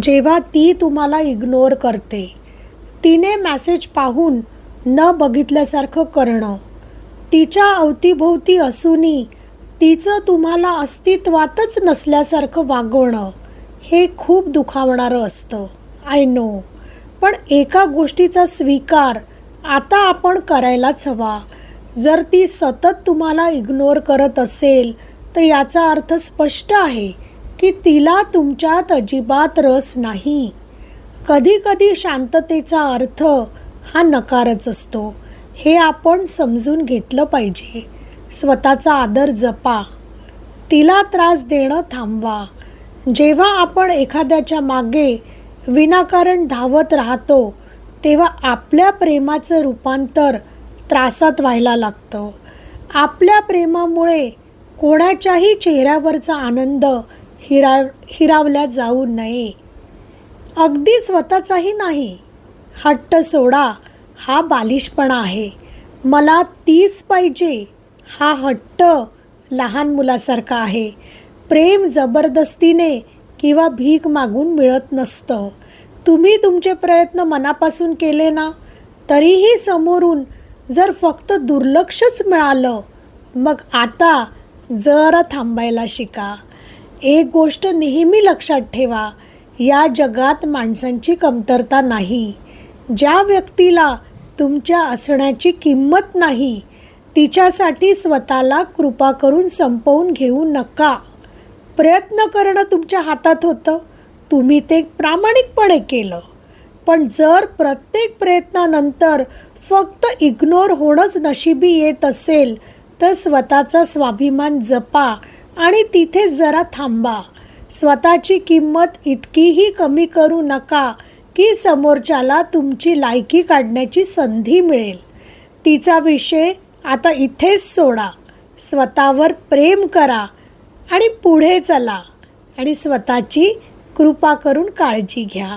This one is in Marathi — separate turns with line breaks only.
जेव्हा ती तुम्हाला इग्नोर करते, तिने मेसेज पाहून न बघितल्यासारखं करणं, तिच्या अवतीभोवती असूनही तिचं तुम्हाला अस्तित्वातच नसल्यासारखं वागवणं, हे खूप दुखावणारं असतं. I know. पण एका गोष्टीचा स्वीकार आता आपण करायलाच हवा. जर ती सतत तुम्हाला इग्नोर करत असेल तर याचा अर्थ स्पष्ट आहे की तिला तुमच्यात अजिबात रस नाही. कधीकधी शांततेचा अर्थ हा नकारच असतो. हे आपण समजून घेतलं पाहिजे. स्वतःचा आदर जपा. तिला त्रास देणं थांबवा. जेव्हा आपण एखाद्याच्या मागे विनाकारण धावत राहतो तेव्हा आपल्या प्रेमाचं रूपांतर त्रासात व्हायला लागतं. आपल्या प्रेमामुळे कोणाच्याही चेहऱ्यावरचा आनंद हिरावल्या जाऊ नये. अगदी स्वतःचाही नाही. हट्ट सोडा हा बालिशपणा आहे. मला तीच पाहिजे हा हट्ट लहान मुलासारखा आहे. प्रेम जबरदस्तीने किंवा भीक मागून मिळत नसतं. तुम्ही तुमचे प्रयत्न मनापासून केले ना, तरीही समोरून जर फक्त दुर्लक्षच मिळालं, मग आता जरा थांबायला शिका. एक गोष्ट नेहमी लक्षात ठेवा, या जगात माणसांची कमतरता नाही. ज्या व्यक्तीला तुमच्या असण्याची किंमत नाही, तिच्यासाठी स्वतःला कृपा करून संपवून घेऊ नका. प्रयत्न करणं तुमच्या हातात होतं. तुम्ही ते प्रामाणिकपणे केलं. पण जर प्रत्येक प्रयत्नानंतर फक्त इग्नोर होणंच नशिबी येत असेल तर स्वतःचा स्वाभिमान जपा आणि तिथे जरा थांबा. स्वतःची किंमत इतकीही कमी करू नका की समोरच्याला तुमची लायकी काढण्याची संधी मिळेल. तिचा विषय आता इथेच सोडा. स्वतःवर प्रेम करा आणि पुढे चला आणि स्वतःची कृपा करून काळजी घ्या.